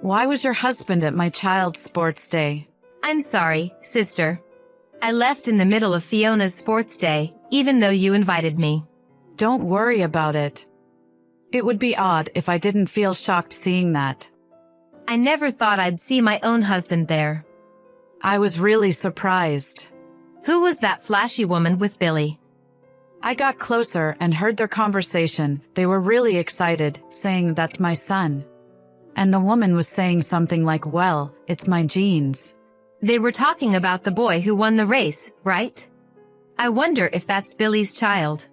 Why was your husband at my child's sports day? I'm sorry, sister. I left in the middle of Fiona's sports day, even though you invited me. Don't worry about it. It would be odd if I didn't feel shocked seeing that. I never thought I'd see my own husband there. I was really surprised. Who was that flashy woman with Billy? I got closer and heard their conversation. They were really excited, saying that's my son. And the woman was saying something like, well, it's my genes. They were talking about the boy who won the race, right? I wonder if that's Billy's child.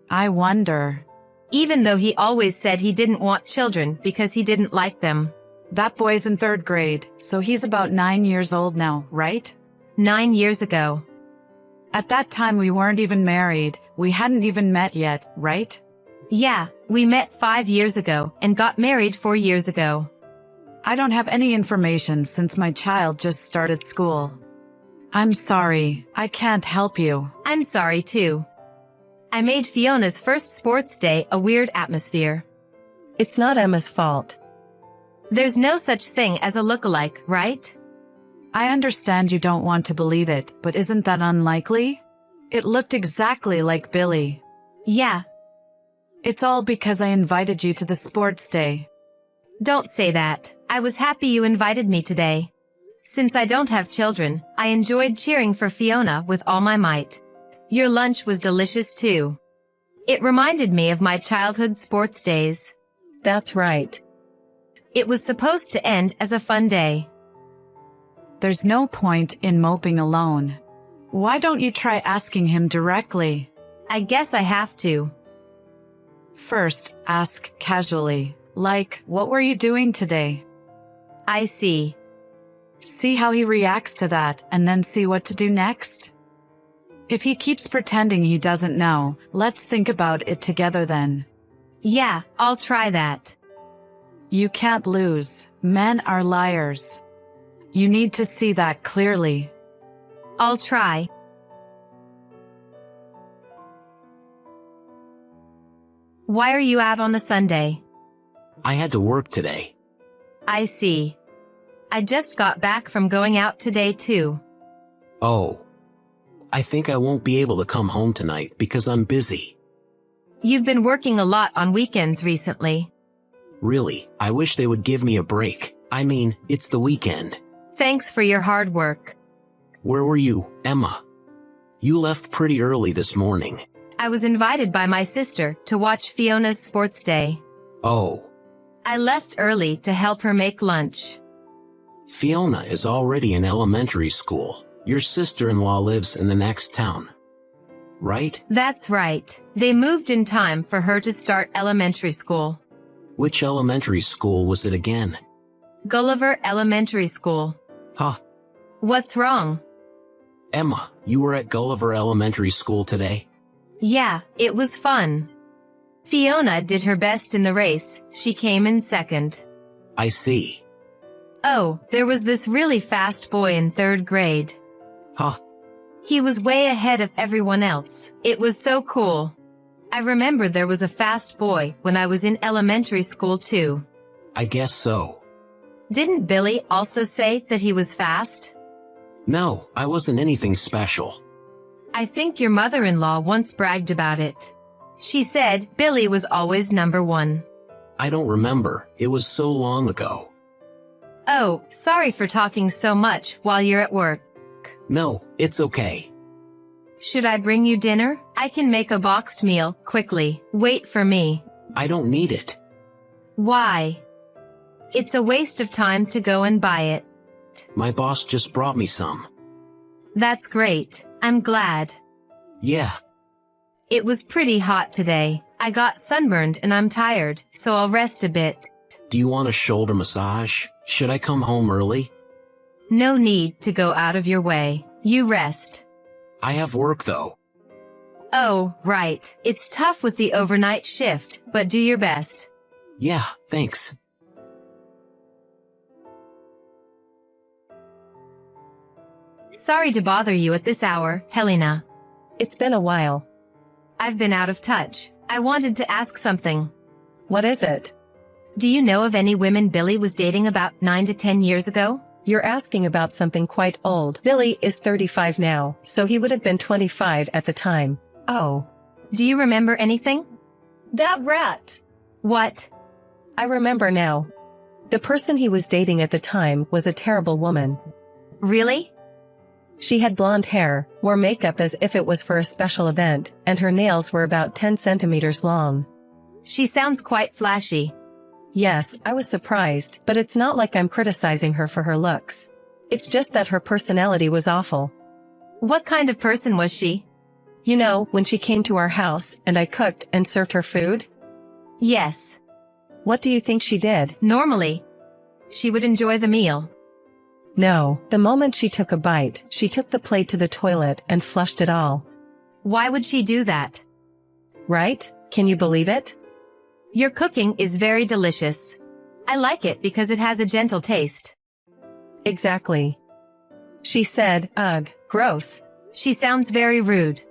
I wonder. Even though he always said he didn't want children because he didn't like them. That boy's in 3rd grade, so he's about 9 years old now, right? 9 years ago. At that time we weren't even married, we hadn't even met yet, right? Yeah, we met 5 years ago and got married 4 years ago. I don't have any information since my child just started school. I'm sorry, I can't help you. I'm sorry too. I made Fiona's first sports day a weird atmosphere. It's not Emma's fault. There's no such thing as a look-alike, right? I understand you don't want to believe it, but isn't that unlikely? It looked exactly like Billy. Yeah. It's all because I invited you to the sports day. Don't say that. I was happy you invited me today. Since I don't have children, I enjoyed cheering for Fiona with all my might. Your lunch was delicious too. It reminded me of my childhood sports days. That's right. It was supposed to end as a fun day. There's no point in moping alone. Why don't you try asking him directly? I guess I have to. First, ask casually, like, what were you doing today? I see. See how he reacts to that, and then see what to do next. If he keeps pretending he doesn't know, let's think about it together then. Yeah, I'll try that. You can't lose. Men are liars. You need to see that clearly. I'll try. Why are you out on a Sunday? I had to work today. I see. I just got back from going out today too. Oh. I think I won't be able to come home tonight because I'm busy. You've been working a lot on weekends recently. Really, I wish they would give me a break. I mean, it's the weekend. Thanks for your hard work. Where were you, Emma? You left pretty early this morning. I was invited by my sister to watch Fiona's sports day. Oh. I left early to help her make lunch. Fiona is already in elementary school. Your sister-in-law lives in the next town. Right? That's right. They moved in time for her to start elementary school. Which elementary school was it again? Gulliver Elementary School. Huh. What's wrong? Emma, you were at Gulliver Elementary School today? Yeah, it was fun. Fiona did her best in the race. She came in second. I see. Oh, there was this really fast boy in 3rd grade. Huh. He was way ahead of everyone else. It was so cool. I remember there was a fast boy when I was in elementary school too. I guess so. Didn't Billy also say that he was fast? No, I wasn't anything special. I think your mother-in-law once bragged about it. She said Billy was always number 1. I don't remember. It was so long ago. Oh, sorry for talking so much while you're at work. No, it's okay. Should I bring you dinner? I can make a boxed meal quickly. Wait for me. I don't need it. Why? It's a waste of time to go and buy it. My boss just brought me some. That's great. I'm glad. Yeah. It was pretty hot today. I got sunburned and I'm tired, so I'll rest a bit. Do you want a shoulder massage? Should I come home early? No need to go out of your way. You rest. I have work though. Oh, right. It's tough with the overnight shift, but do your best. Yeah, thanks. Sorry to bother you at this hour, Helena. It's been a while. I've been out of touch. I wanted to ask something. What is it? Do you know of any women Billy was dating about 9 to 10 years ago? You're asking about something quite old. Billy is 35 now, so he would have been 25 at the time. Oh. Do you remember anything? That rat! What? I remember now. The person he was dating at the time was a terrible woman. Really? She had blonde hair, wore makeup as if it was for a special event, and her nails were about 10 centimeters long. She sounds quite flashy. Yes, I was surprised, but it's not like I'm criticizing her for her looks. It's just that her personality was awful. What kind of person was she? You know, when she came to our house, and I cooked and served her food? Yes. What do you think she did? Normally, she would enjoy the meal. No, the moment she took a bite, she took the plate to the toilet and flushed it all. Why would she do that? Right? Can you believe it? Your cooking is very delicious. I like it because it has a gentle taste. Exactly. She said, ugh, gross. She sounds very rude.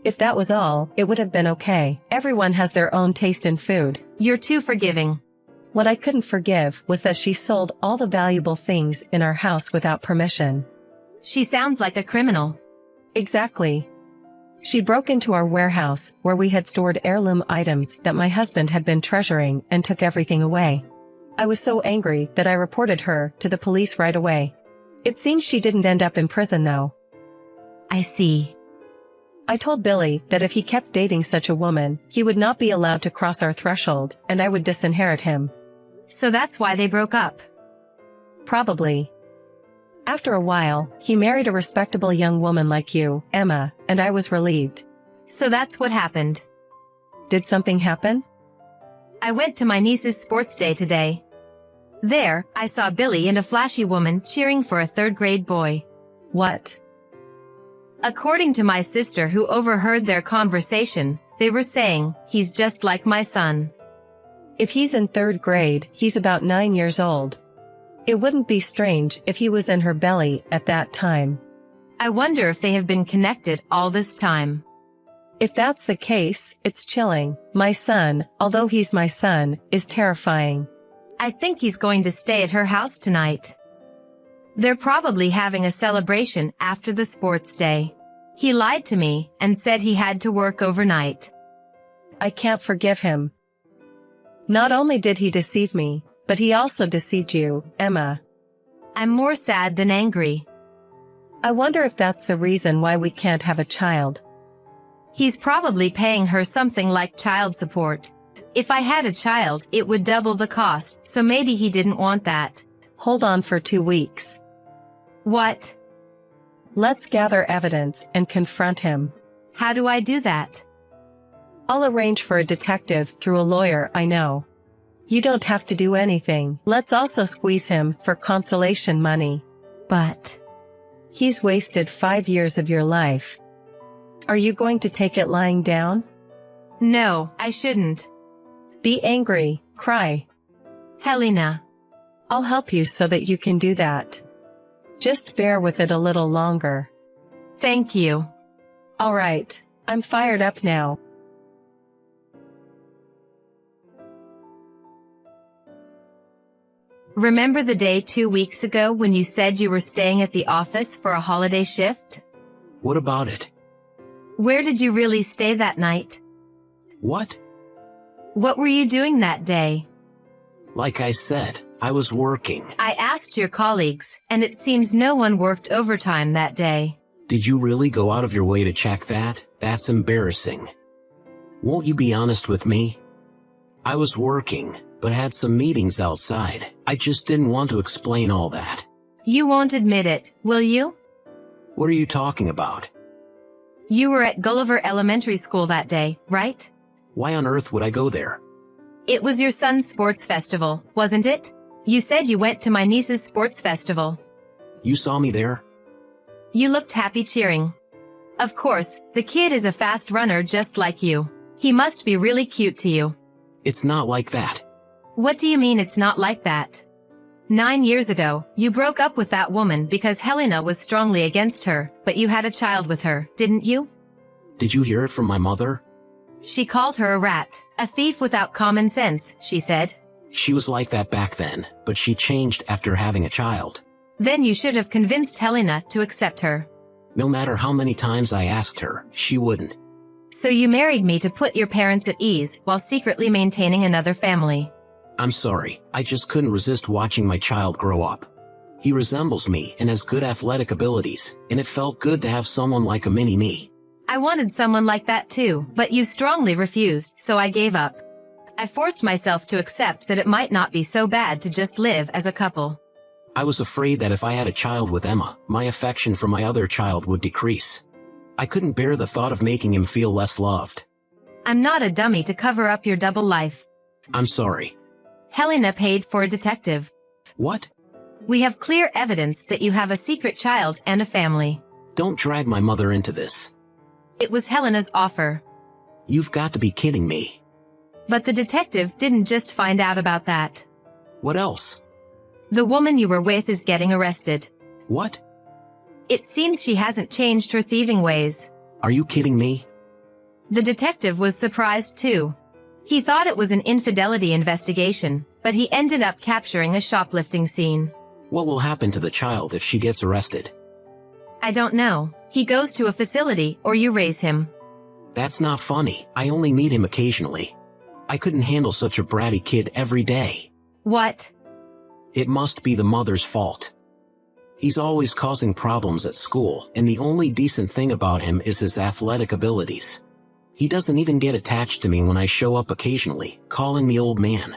If that was all, it would have been okay. Everyone has their own taste in food. You're too forgiving. What I couldn't forgive was that she sold all the valuable things in our house without permission. She sounds like a criminal. Exactly. She broke into our warehouse, where we had stored heirloom items that my husband had been treasuring, and took everything away. I was so angry that I reported her to the police right away. It seems she didn't end up in prison though. I see. I told Billy that if he kept dating such a woman, he would not be allowed to cross our threshold, and I would disinherit him. So that's why they broke up. Probably. After a while, he married a respectable young woman like you, Emma, and I was relieved. So that's what happened. Did something happen? I went to my niece's sports day today. There, I saw Billy and a flashy woman cheering for a third-grade boy. What? According to my sister who overheard their conversation, they were saying, he's just like my son. If he's in third grade, he's about 9 years old. It wouldn't be strange if he was in her belly at that time. I wonder if they have been connected all this time. If that's the case, it's chilling. My son, although he's my son, is terrifying. I think he's going to stay at her house tonight. They're probably having a celebration after the sports day. He lied to me and said he had to work overnight. I can't forgive him. Not only did he deceive me, but he also deceived you, Emma. I'm more sad than angry. I wonder if that's the reason why we can't have a child. He's probably paying her something like child support. If I had a child, it would double the cost, so maybe he didn't want that. Hold on for 2 weeks. What? Let's gather evidence and confront him. How do I do that? I'll arrange for a detective through a lawyer I know. You don't have to do anything. Let's also squeeze him for consolation money. But he's wasted 5 years of your life. Are you going to take it lying down? No, I shouldn't. Be angry, cry. Helena. I'll help you so that you can do that. Just bear with it a little longer. Thank you. All right, I'm fired up now. Remember the day 2 weeks ago when you said you were staying at the office for a holiday shift? What about it? Where did you really stay that night? What? What were you doing that day? Like I said, I was working. I asked your colleagues, and it seems no one worked overtime that day. Did you really go out of your way to check that? That's embarrassing. Won't you be honest with me? I was working, but had some meetings outside. I just didn't want to explain all that. You won't admit it, will you? What are you talking about? You were at Gulliver Elementary School that day, right? Why on earth would I go there? It was your son's sports festival, wasn't it? You said you went to my niece's sports festival. You saw me there? You looked happy cheering. Of course, the kid is a fast runner just like you. He must be really cute to you. It's not like that. What do you mean it's not like that? 9 years ago, you broke up with that woman because Helena was strongly against her, but you had a child with her, didn't you? Did you hear it from my mother? She called her a rat, a thief without common sense, she said. She was like that back then, but she changed after having a child. Then you should have convinced Helena to accept her. No matter how many times I asked her, she wouldn't. So you married me to put your parents at ease while secretly maintaining another family. I'm sorry, I just couldn't resist watching my child grow up. He resembles me and has good athletic abilities, and it felt good to have someone like a mini-me. I wanted someone like that too, but you strongly refused, so I gave up. I forced myself to accept that it might not be so bad to just live as a couple. I was afraid that if I had a child with Emma, my affection for my other child would decrease. I couldn't bear the thought of making him feel less loved. I'm not a dummy to cover up your double life. I'm sorry. Helena paid for a detective. What? We have clear evidence that you have a secret child and a family. Don't drag my mother into this. It was Helena's offer. You've got to be kidding me. But the detective didn't just find out about that. What else? The woman you were with is getting arrested. What? It seems she hasn't changed her thieving ways. Are you kidding me? The detective was surprised too. He thought it was an infidelity investigation, but he ended up capturing a shoplifting scene. What will happen to the child if she gets arrested? I don't know. He goes to a facility or you raise him. That's not funny. I only meet him occasionally. I couldn't handle such a bratty kid every day. What? It must be the mother's fault. He's always causing problems at school, and the only decent thing about him is his athletic abilities. He doesn't even get attached to me when I show up occasionally, calling me old man.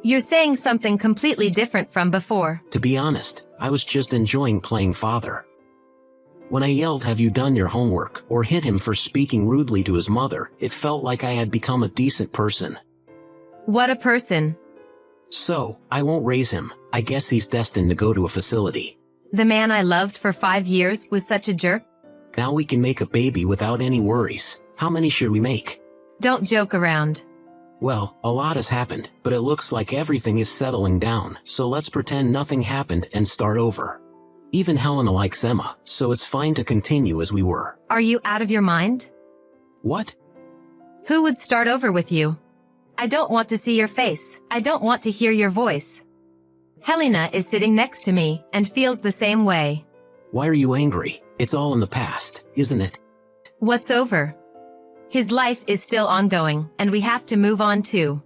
You're saying something completely different from before. To be honest, I was just enjoying playing father. When I yelled, "Have you done your homework?" or hit him for speaking rudely to his mother, it felt like I had become a decent person. What a person. So, I won't raise him. I guess he's destined to go to a facility. The man I loved for 5 years was such a jerk. Now we can make a baby without any worries. How many should we make? Don't joke around. Well, a lot has happened, but it looks like everything is settling down, so let's pretend nothing happened and start over. Even Helena likes Emma, so it's fine to continue as we were. Are you out of your mind? What? Who would start over with you? I don't want to see your face. I don't want to hear your voice. Helena is sitting next to me and feels the same way. Why are you angry? It's all in the past, isn't it? What's over? His life is still ongoing, and we have to move on too.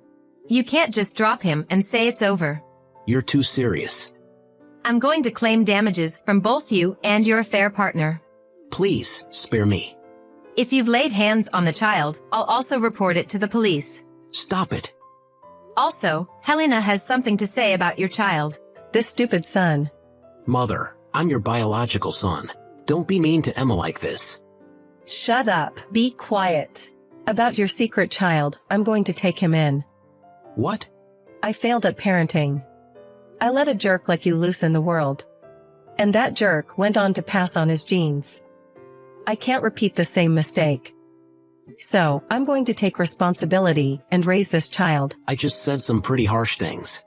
You can't just drop him and say it's over. You're too serious. I'm going to claim damages from both you and your affair partner. Please, spare me. If you've laid hands on the child, I'll also report it to the police. Stop it. Also, Helena has something to say about your child. This stupid son. Mother, I'm your biological son. Don't be mean to Emma like this. Shut up. Be quiet. About your secret child, I'm going to take him in. What? I failed at parenting. I let a jerk like you loose in the world. And that jerk went on to pass on his genes. I can't repeat the same mistake. So, I'm going to take responsibility and raise this child. I just said some pretty harsh things.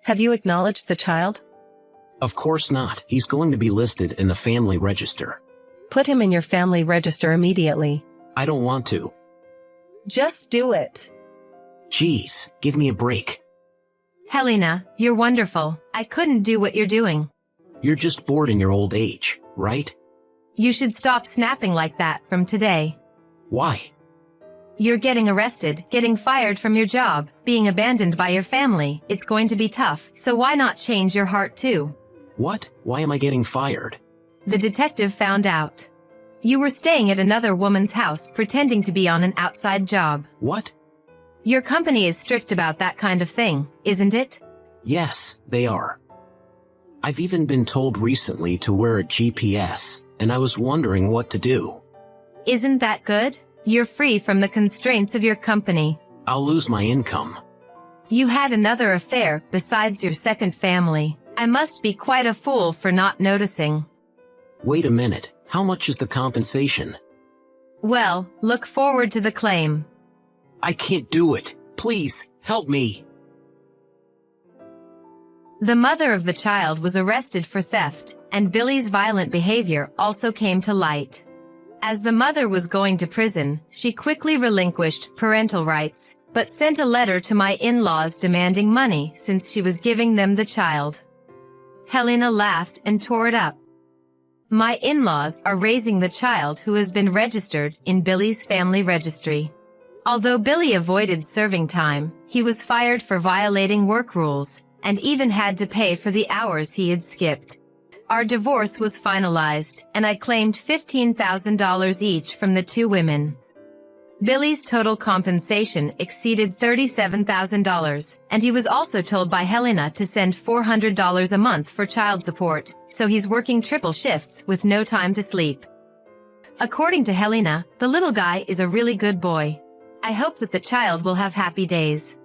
Have you acknowledged the child? Of course not. He's going to be listed in the family register. Put him in your family register immediately. I don't want to. Just do it. Jeez, give me a break. Helena, you're wonderful. I couldn't do what you're doing. You're just bored in your old age, right? You should stop snapping like that from today. Why? You're getting arrested, getting fired from your job, being abandoned by your family. It's going to be tough, so why not change your heart too? What? Why am I getting fired? The detective found out. You were staying at another woman's house pretending to be on an outside job. What? Your company is strict about that kind of thing, isn't it? Yes, they are. I've even been told recently to wear a GPS, and I was wondering what to do. Isn't that good? You're free from the constraints of your company. I'll lose my income. You had another affair besides your second family. I must be quite a fool for not noticing. Wait a minute, how much is the compensation? Well, look forward to the claim. I can't do it. Please, help me. The mother of the child was arrested for theft, and Billy's violent behavior also came to light. As the mother was going to prison, she quickly relinquished parental rights, but sent a letter to my in-laws demanding money since she was giving them the child. Helena laughed and tore it up. My in-laws are raising the child who has been registered in Billy's family registry. Although Billy avoided serving time, he was fired for violating work rules, and even had to pay for the hours he had skipped. Our divorce was finalized, and I claimed $15,000 each from the two women. Billy's total compensation exceeded $37,000, and he was also told by Helena to send $400 a month for child support, so he's working triple shifts with no time to sleep. According to Helena, the little guy is a really good boy. I hope that the child will have happy days.